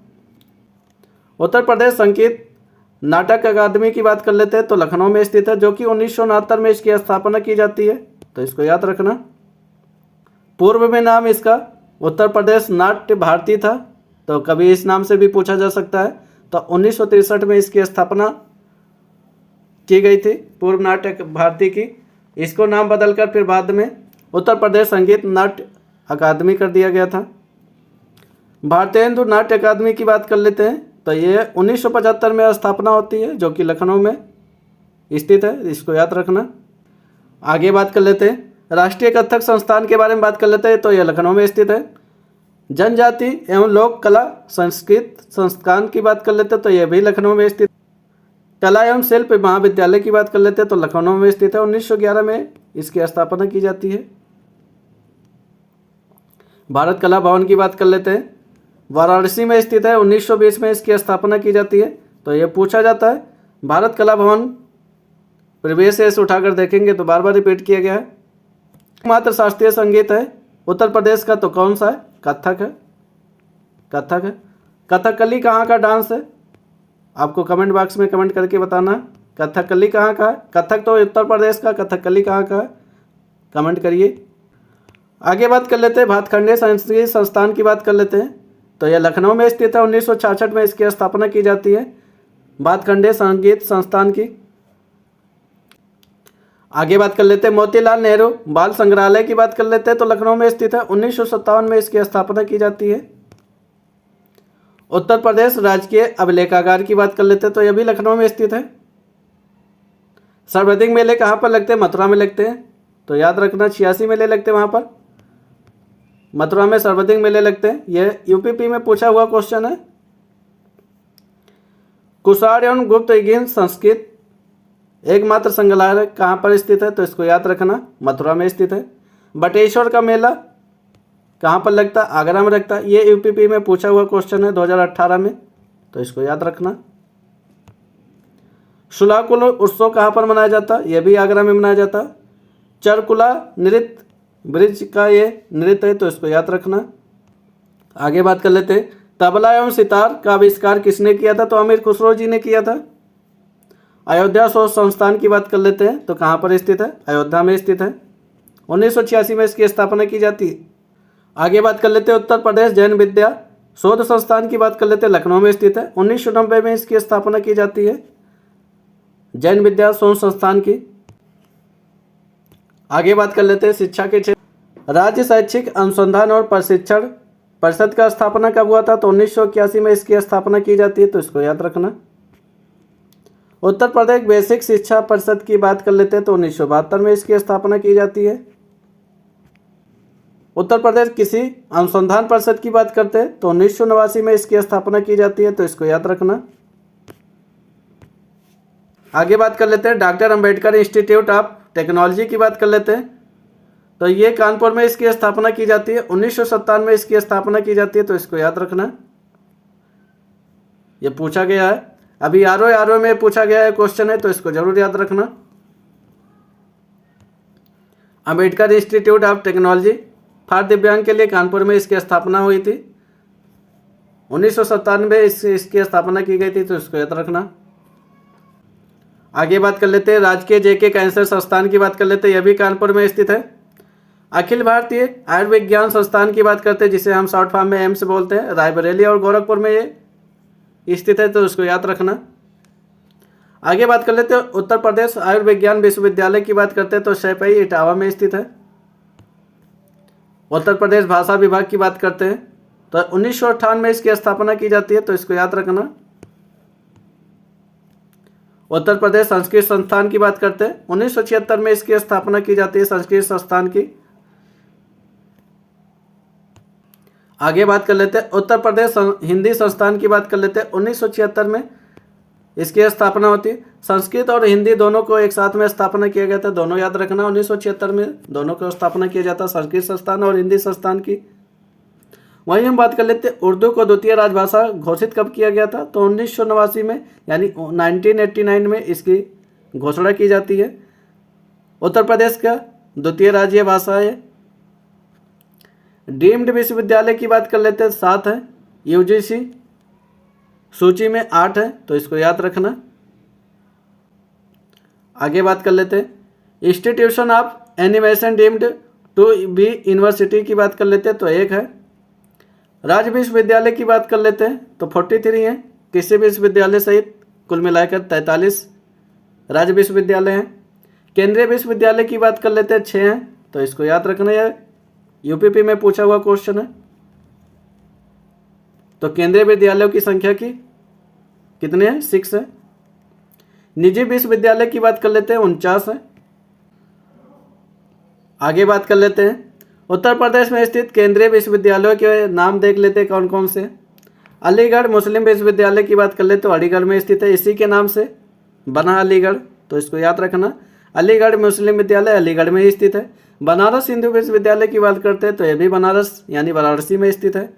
उत्तर प्रदेश संगीत नाटक अकादमी की बात कर लेते हैं। तो लखनऊ में स्थित है, जो कि 1969 में इसकी स्थापना की जाती है। तो इसको याद रखना। पूर्व में नाम इसका उत्तर प्रदेश नाट्य भारती था, तो कभी इस नाम से भी पूछा जा सकता है। तो 1963 में इसकी स्थापना की गई थी, पूर्व नाट्य भारती की। इसको नाम बदलकर फिर बाद में उत्तर प्रदेश संगीत नाट्य अकादमी कर दिया गया था। भारतेंदु नाट्य अकादमी की बात कर लेते हैं। तो ये 1975 में स्थापना होती है, जो कि लखनऊ में स्थित है, इसको याद रखना। आगे बात कर लेते हैं राष्ट्रीय कथक संस्थान के बारे में बात कर लेते हैं। तो यह लखनऊ में स्थित है। जनजाति एवं लोक कला संस्कृत संस्थान की बात कर लेते हैं। तो यह भी लखनऊ में स्थित। कला एवं शिल्प महाविद्यालय की बात कर लेते हैं। तो लखनऊ में स्थित है, 1911 में इसकी स्थापना की जाती है। भारत कला भवन की बात कर लेते हैं। वाराणसी में स्थित है, 1920 में इसकी स्थापना की जाती है। तो यह पूछा जाता है भारत कला भवन प्रीवियस ईयर से उठाकर देखेंगे तो बार बार रिपीट किया गया है। एकमात्र शास्त्रीय संगीत है उत्तर प्रदेश का, तो कौन सा है? कथक है, कथक है। कथकली कहाँ का डांस है? आपको कमेंट बॉक्स में कमेंट करके बताना है कथकली कहाँ का है। कथक तो उत्तर प्रदेश का, कथकली कहाँ का है? कमेंट करिए। आगे बात कर लेते हैं भातखंडे संगीत संस्थान की बात कर लेते हैं। तो यह लखनऊ में स्थित है, 1966 में इसकी स्थापना की जाती है, भातखंडे संगीत संस्थान की। आगे बात कर लेते हैं मोतीलाल नेहरू बाल संग्रहालय की बात कर लेते हैं। तो लखनऊ में स्थित है, 1957 में इसकी स्थापना की जाती है। उत्तर प्रदेश राजकीय अभिलेखागार की बात कर लेते हैं। तो यह भी लखनऊ में स्थित है। सर्वाधिक मेले कहाँ पर लगते हैं? मथुरा में लगते हैं। तो याद रखना 86 मेले लगते हैं वहाँ पर, मथुरा में सर्वाधिक मेले लगते हैं। यह यूपीपी में पूछा हुआ क्वेश्चन है। कुषाण एवं गुप्त युगीन संस्कृत एकमात्र संग्रहालय कहाँ पर स्थित है? तो इसको याद रखना, मथुरा में स्थित है। बटेश्वर का मेला कहाँ पर लगता है? आगरा में लगता है। ये यूपीपी में पूछा हुआ क्वेश्चन है 2018 में, तो इसको याद रखना। शुलाकुल उत्सव कहाँ पर मनाया जाता है? यह भी आगरा में मनाया जाता है। चरकुला नृत्य ब्रिज का ये नृत्य है, तो इसको याद रखना। आगे बात कर लेते हैं तबला एवं सितार का आविष्कार किसने किया था? तो अमीर खुसरो जी ने किया था। अयोध्या शोध संस्थान की बात कर लेते हैं। तो कहाँ पर स्थित है? अयोध्या में स्थित है, 1986 में इसकी स्थापना की जाती है। आगे बात कर लेते हैं उत्तर प्रदेश जैन विद्या शोध संस्थान की बात कर लेते हैं। लखनऊ में स्थित है, 1990 में इसकी स्थापना की जाती है, जैन विद्या शोध संस्थान की। आगे बात कर लेते हैं शिक्षा के क्षेत्र। राज्य शैक्षिक अनुसंधान और प्रशिक्षण परिषद का स्थापना कब हुआ था? तो 1981 में इसकी स्थापना की जाती है, तो इसको याद रखना। उत्तर प्रदेश बेसिक शिक्षा परिषद की बात कर लेते हैं। तो 1972 में इसकी स्थापना की जाती है। उत्तर प्रदेश कृषि अनुसंधान परिषद की बात करते हैं तो 1989 में इसकी स्थापना की जाती है, तो इसको याद रखना। आगे बात कर लेते हैं doctor Ambedkar institute of technology की बात कर लेते हैं, तो ये कानपुर में इसकी स्थापना की जाती है। 1957 में इसकी स्थापना की जाती है, तो इसको याद रखना। ये पूछा गया है, अभी आरओ में पूछा गया है क्वेश्चन है, तो इसको जरूर याद रखना। Ambedkar institute of technology for दिव्यांग के लिए कानपुर में इसकी स्थापना हुई थी। 1997 में इसकी स्थापना की गई थी, तो इसको याद रखना। आगे बात कर लेते हैं राजकीय जेके कैंसर संस्थान की बात कर लेते हैं, यह भी कानपुर में स्थित है। अखिल भारतीय आयुर्विज्ञान संस्थान की बात करते हैं, जिसे हम शॉर्ट फॉर्म में एम्स बोलते हैं, रायबरेली और गोरखपुर में ये स्थित है, तो उसको याद रखना। आगे बात कर लेते हैं उत्तर प्रदेश आयुर्विज्ञान विश्वविद्यालय की बात करते हैं, तो सैफई इटावा में स्थित है। उत्तर प्रदेश भाषा विभाग की बात करते हैं तो 1958 में इसकी स्थापना की जाती है, तो इसको याद रखना। उत्तर प्रदेश संस्कृत संस्थान की बात करते हैं, 1976 में इसकी स्थापना की जाती है संस्कृत संस्थान की। आगे बात कर लेते हैं उत्तर प्रदेश हिंदी संस्थान की बात कर लेते हैं, 1976 में इसकी स्थापना होती है। संस्कृत और हिंदी दोनों को एक साथ में स्थापना किया गया था, दोनों याद रखना। 1976 में दोनों को स्थापना किया जाता है, संस्कृत संस्थान और हिंदी संस्थान की। वहीं हम बात कर लेते हैं उर्दू को द्वितीय राजभाषा घोषित कब किया गया था, तो 1989 में, यानी 1989 में इसकी घोषणा की जाती है। उत्तर प्रदेश का द्वितीय राज्य भाषा है। डीम्ड विश्वविद्यालय की बात कर लेते हैं, 7 है। यूजीसी सूची में 8 है, तो इसको याद रखना। आगे बात कर लेते हैं institution of animation deemed to be university की बात कर लेते हैं, तो 1 है। राज्य विश्वविद्यालय की बात कर लेते हैं तो 43 है। कृषि विश्वविद्यालय सहित कुल मिलाकर 43 राज्य विश्वविद्यालय हैं। केंद्रीय विश्वविद्यालय की बात कर लेते हैं, 6 हैं, तो इसको याद रखना है, यूपीपी में पूछा हुआ क्वेश्चन है। तो केंद्रीय विद्यालयों की संख्या कितने हैं, 6 है। निजी विश्वविद्यालय की बात कर लेते हैं, 49 है। आगे बात कर लेते हैं उत्तर प्रदेश में स्थित केंद्रीय विश्वविद्यालयों के नाम देख लेते हैं कौन कौन से। अलीगढ़ मुस्लिम विश्वविद्यालय की बात कर लेते तो अलीगढ़ में स्थित है, इसी के नाम से बना अलीगढ़, तो इसको याद रखना। अलीगढ़ मुस्लिम विद्यालय अलीगढ़ में स्थित है। बनारस हिंदू विश्वविद्यालय की बात करते हैं तो यह भी बनारस यानी वाराणसी में स्थित है।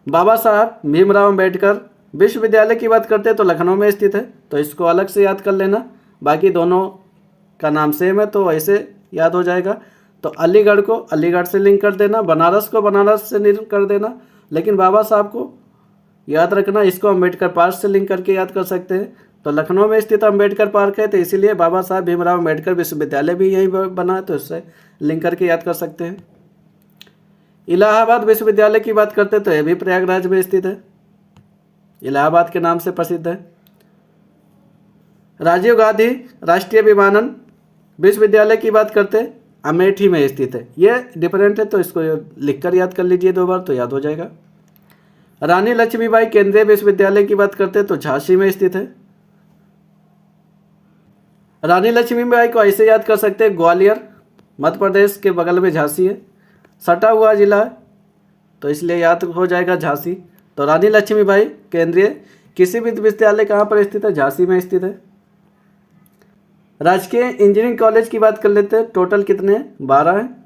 बाबा साहब भीमराव अम्बेडकर विश्वविद्यालय की बात करते हैं तो लखनऊ में स्थित है, तो इसको अलग से याद कर लेना। बाकी दोनों का नाम सेम है तो ऐसे याद हो जाएगा। तो अलीगढ़ को अलीगढ़ से लिंक कर देना, बनारस को बनारस से लिंक कर देना, लेकिन बाबा साहब को याद रखना, इसको अम्बेडकर पार्क से लिंक करके याद कर सकते हैं। तो लखनऊ में स्थित अम्बेडकर पार्क है, तो इसीलिए बाबा साहब भीमराव अम्बेडकर विश्वविद्यालय भी यहीं बना है, तो इससे लिंक करके याद कर सकते हैं। इलाहाबाद विश्वविद्यालय की बात करते हैं तो यह भी प्रयागराज में स्थित है, इलाहाबाद के नाम से प्रसिद्ध है। राजीव गांधी राष्ट्रीय विमानन विश्वविद्यालय की बात करते हैं, अमेठी में स्थित है। यह डिफरेंट है तो इसको लिखकर याद कर लीजिए 2 बार तो याद हो जाएगा। रानी लक्ष्मीबाई केंद्रीय विश्वविद्यालय की बात करते हैं तो झांसी में स्थित है। रानी लक्ष्मीबाई को ऐसे याद कर सकते हैं, ग्वालियर मध्य प्रदेश के बगल में झांसी है, सटा हुआ जिला है तो इसलिए याद हो जाएगा झांसी। तो रानी लक्ष्मीबाई केंद्रीय कृषि विश्वविद्यालय कहाँ पर स्थित है, झांसी में स्थित है। राजकीय इंजीनियरिंग कॉलेज की बात कर लेते हैं, टोटल कितने हैं, 12 हैं।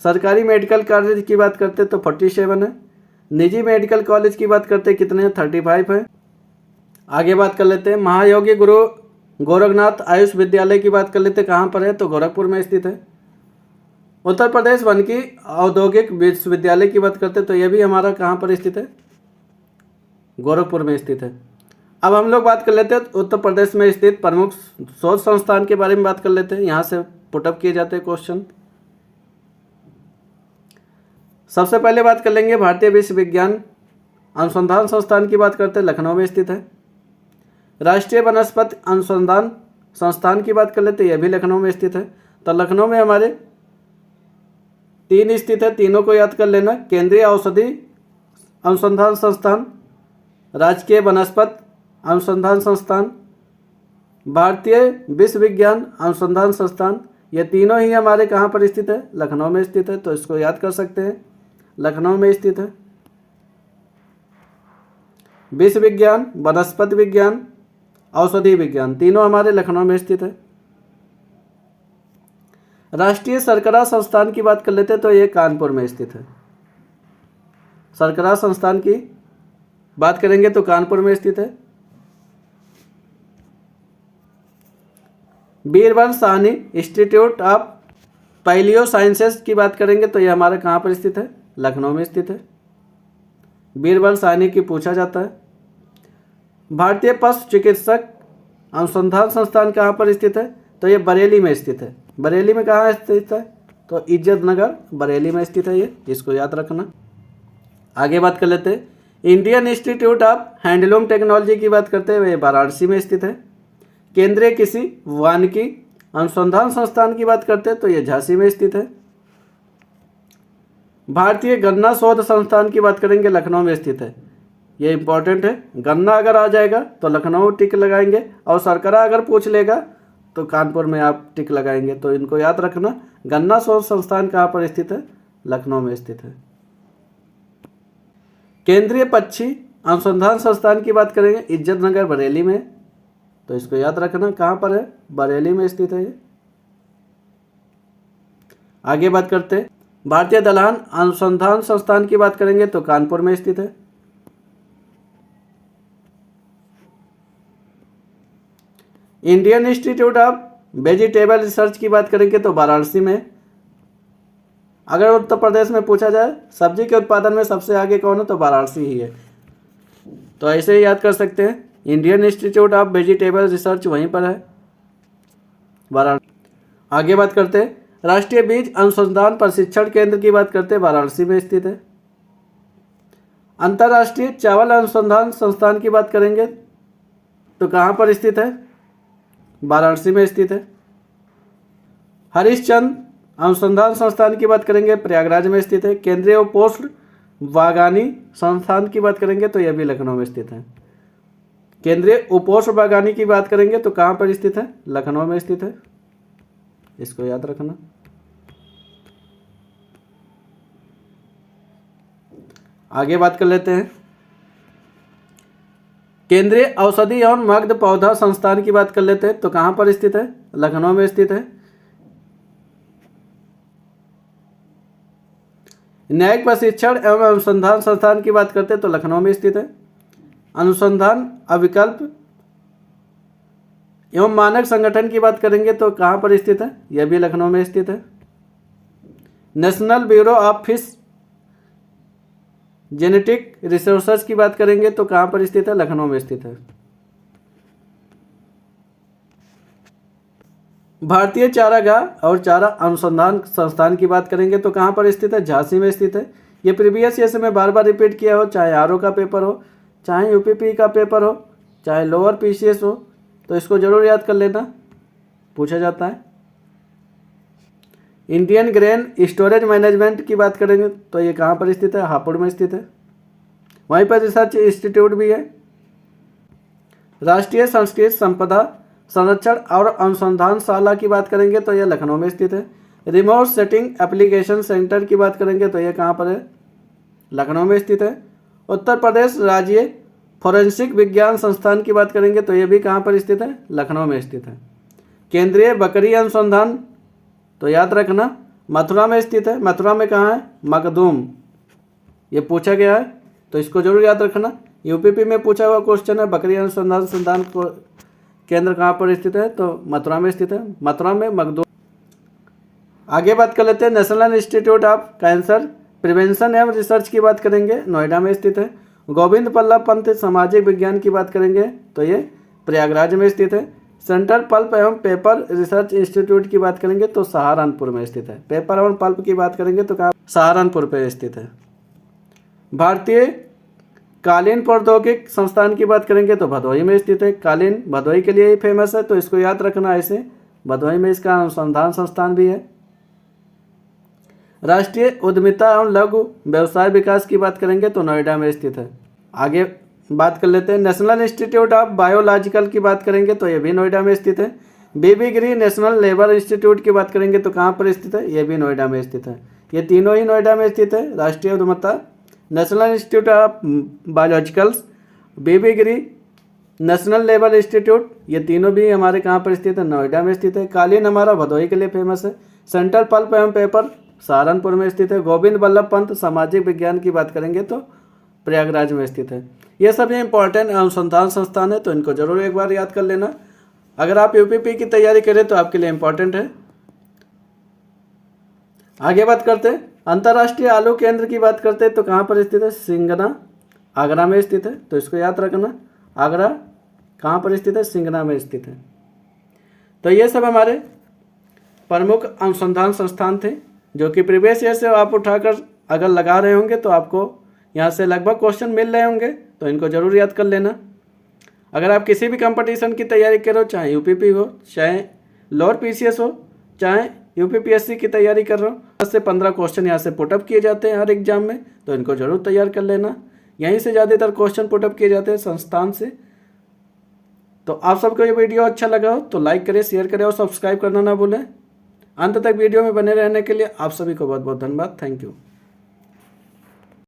सरकारी मेडिकल कॉलेज की बात करते हैं तो 47 है। निजी मेडिकल कॉलेज की बात करते हैं कितने हैं, 35 है। आगे बात कर लेते हैं महायोगी गुरु गोरखनाथ आयुष विद्यालय की बात कर लेते हैं, कहाँ पर है तो गोरखपुर में स्थित है। उत्तर प्रदेश वानिकी औद्योगिक विश्वविद्यालय की बात करते हैं तो यह भी हमारा कहाँ पर स्थित है, गोरखपुर में स्थित है। अब हम लोग बात कर लेते हैं उत्तर प्रदेश में स्थित प्रमुख शोध संस्थान के बारे में बात कर लेते हैं, यहाँ से पुटअप किए जाते हैं क्वेश्चन। सबसे पहले बात कर लेंगे भारतीय विश्व विज्ञान अनुसंधान संस्थान की बात करते हैं, लखनऊ में स्थित है। राष्ट्रीय वनस्पति अनुसंधान संस्थान की बात कर लेते हैं, यह भी लखनऊ में स्थित है। तो लखनऊ में हमारे 3 स्थित है, तीनों को याद कर लेना। केंद्रीय औषधि अनुसंधान संस्थान, राजकीय वनस्पति अनुसंधान संस्थान, भारतीय विश्व विज्ञान अनुसंधान संस्थान, ये तीनों ही हमारे कहाँ पर स्थित है? लखनऊ में स्थित है। तो इसको याद कर सकते हैं, लखनऊ में स्थित है। विश्व विज्ञान, वनस्पति विज्ञान, औषधि विज्ञान तीनों हमारे लखनऊ में स्थित है। राष्ट्रीय शर्करा संस्थान की बात कर लेते हैं तो ये कानपुर में स्थित है। शर्करा संस्थान की बात करेंगे तो कानपुर में स्थित है। Birbal Sahni institute of palaeosciences की बात करेंगे तो ये हमारे कहाँ पर स्थित है? लखनऊ में स्थित है। बीरबल साहनी की पूछा जाता है। भारतीय पशु चिकित्सक अनुसंधान संस्थान कहाँ पर स्थित है? तो ये बरेली में स्थित है। बरेली में कहाँ स्थित है? तो इज्जत नगर बरेली में स्थित है ये, इसको याद रखना। आगे बात कर लेते हैं। Indian institute of handloom technology की बात करते हैं, ये वाराणसी में स्थित है। केंद्रीय कृषि वानिकी अनुसंधान संस्थान की बात करते हैं तो ये झांसी में स्थित है। भारतीय गन्ना शोध संस्थान की बात करेंगे, लखनऊ में स्थित है। ये इंपॉर्टेंट है, गन्ना अगर आ जाएगा तो लखनऊ टिक लगाएंगे, और शर्करा अगर पूछ लेगा तो कानपुर में आप टिक लगाएंगे। तो इनको याद रखना। गन्ना शोध संस्थान कहाँ पर स्थित है? लखनऊ में स्थित है। केंद्रीय पक्षी अनुसंधान संस्थान की बात करेंगे, इज्जत नगर बरेली में, तो इसको याद रखना कहाँ पर है? बरेली में स्थित है ये। आगे बात करते हैं। भारतीय दलहन अनुसंधान संस्थान की बात करेंगे तो कानपुर में स्थित है। Indian institute of vegetable research की बात करेंगे तो वाराणसी में। अगर उत्तर प्रदेश में पूछा जाए सब्जी के उत्पादन में सबसे आगे कौन है, तो वाराणसी ही है। तो ऐसे ही याद कर सकते हैं, Indian institute of vegetable research वहीं पर है, वाराणसी। आगे बात करते हैं। राष्ट्रीय बीज अनुसंधान प्रशिक्षण केंद्र की बात करते हैं, वाराणसी में स्थित है। अंतर्राष्ट्रीय चावल अनुसंधान संस्थान की बात करेंगे तो कहाँ पर स्थित है? वाराणसी में स्थित है। हरिश्चंद्र अनुसंधान संस्थान की बात करेंगे, प्रयागराज में स्थित है। केंद्रीय उपोष्ण बागवानी संस्थान की बात करेंगे तो यह भी लखनऊ में स्थित है। केंद्रीय उपोष्ण बागवानी की बात करेंगे तो कहाँ पर स्थित है? लखनऊ में स्थित है, इसको याद रखना। आगे बात कर लेते हैं। केंद्रीय औषधि एवं मगध पौधा संस्थान की बात कर लेते हैं तो कहाँ पर स्थित है? लखनऊ में स्थित है। न्यायिक प्रशिक्षण एवं अनुसंधान संस्थान की बात करते हैं तो लखनऊ में स्थित है। अनुसंधान अविकल्प एवं मानक संगठन की बात करेंगे तो कहाँ पर स्थित है? यह भी लखनऊ में स्थित है। National bureau of fish genetic resources की बात करेंगे तो कहाँ पर स्थित है? लखनऊ में स्थित है। भारतीय चारागाह और चारा अनुसंधान संस्थान की बात करेंगे तो कहाँ पर स्थित है? झांसी में स्थित है। ये प्रीवियस ईयर से मैं बार बार रिपीट किया हो, चाहे आरओ का पेपर हो, चाहे यूपीपी का पेपर हो, चाहे लोअर पीसीएस हो, तो इसको जरूर याद कर लेना, पूछा जाता है। इंडियन ग्रेन स्टोरेज मैनेजमेंट की बात करेंगे तो ये कहाँ पर स्थित है? हापुड़ में स्थित है। वहीं पर रिसर्च इंस्टीट्यूट भी है। राष्ट्रीय संस्कृत संपदा संरक्षण और अनुसंधानशाला की बात करेंगे तो यह लखनऊ में स्थित है। रिमोट सेटिंग एप्लीकेशन सेंटर की बात करेंगे तो यह कहाँ पर है? लखनऊ में स्थित है। उत्तर प्रदेश राज्य फोरेंसिक विज्ञान संस्थान की बात करेंगे तो यह भी कहाँ पर स्थित है? लखनऊ में स्थित है। केंद्रीय बकरी अनुसंधान तो याद रखना मथुरा में स्थित है। मथुरा में कहाँ है? मखदूम, ये पूछा गया है तो इसको जरूर याद रखना। यूपीपी में पूछा हुआ क्वेश्चन है, बकरी अनुसंधान संस्थान केंद्र कहाँ पर स्थित है? तो मथुरा में स्थित है, मथुरा में मखदूम। आगे बात कर लेते हैं। National institute of cancer prevention एवं रिसर्च की बात करेंगे, नोएडा में स्थित है। गोविंद बल्लभ पंत सामाजिक विज्ञान की बात करेंगे तो ये प्रयागराज में स्थित है। सेंट्रल पल्प एवं पेपर रिसर्च इंस्टीट्यूट की बात करेंगे तो सहारनपुर में स्थित है। पेपर एवं पल्प की बात करेंगे तो कहाँ? सहारनपुर पर स्थित है। भारतीय कालीन प्रौद्योगिक संस्थान की बात करेंगे तो भदोही में स्थित है। कालीन भदोही के लिए ही फेमस है तो इसको याद रखना ऐसे, भदोही में इसका अनुसंधान संस्थान भी है। राष्ट्रीय उद्यमिता एवं लघु व्यवसाय विकास की बात करेंगे तो नोएडा में स्थित है। आगे बात कर लेते हैं। नेशनल इंस्टीट्यूट ऑफ बायोलॉजिकल की बात करेंगे तो ये भी नोएडा में स्थित है। बीबी गिरी नेशनल लेबर इंस्टीट्यूट की बात करेंगे तो कहाँ पर स्थित है, ये भी नोएडा में स्थित है। ये तीनों ही नोएडा में स्थित है। राष्ट्रीय उद्यमिता, national institute of biologicals, V V Giri, national labour institute, ये तीनों भी हमारे कहाँ पर स्थित है, नोएडा में स्थित है। कालीन हमारा भदोही के लिए फेमस है। सेंट्रल पल्प एवं पेपर सहारनपुर में स्थित है। गोविंद बल्लभ पंत सामाजिक विज्ञान की बात करेंगे तो प्रयागराज में स्थित है। ये सभी इंपॉर्टेंट अनुसंधान संस्थान है, तो इनको जरूर एक बार याद कर लेना। अगर आप यूपीपी की तैयारी करें तो आपके लिए इंपॉर्टेंट है। आगे बात करते हैं अंतर्राष्ट्रीय आलू केंद्र की बात करते हैं तो कहाँ पर स्थित है, सिंगना, आगरा में स्थित है। तो इसको याद रखना, आगरा कहाँ पर स्थित है, सिंगना में स्थित है। तो ये सब हमारे प्रमुख अनुसंधान संस्थान थे जो कि प्रीवियस ईयर से आप उठाकर अगर लगा रहे होंगे तो आपको यहाँ से लगभग क्वेश्चन मिल रहे होंगे, तो इनको जरूर याद कर लेना। अगर आप किसी भी कंपटीशन की तैयारी कर रहे हो, चाहे यूपीपी हो, चाहे लोअर पीसीएस हो, चाहे यूपीपीएससी की तैयारी कर रहे हो, 10 से 15 क्वेश्चन यहाँ से पुटअप किए जाते हैं हर एग्जाम में, तो इनको जरूर तैयार कर लेना। यहीं से ज़्यादातर क्वेश्चन पुटअप किए जाते हैं संस्थान से। तो आप सबको ये वीडियो अच्छा लगा हो तो लाइक करें, शेयर करें और सब्सक्राइब करना ना भूलें। अंत तक वीडियो में बने रहने के लिए आप सभी को बहुत बहुत धन्यवाद। Thank you.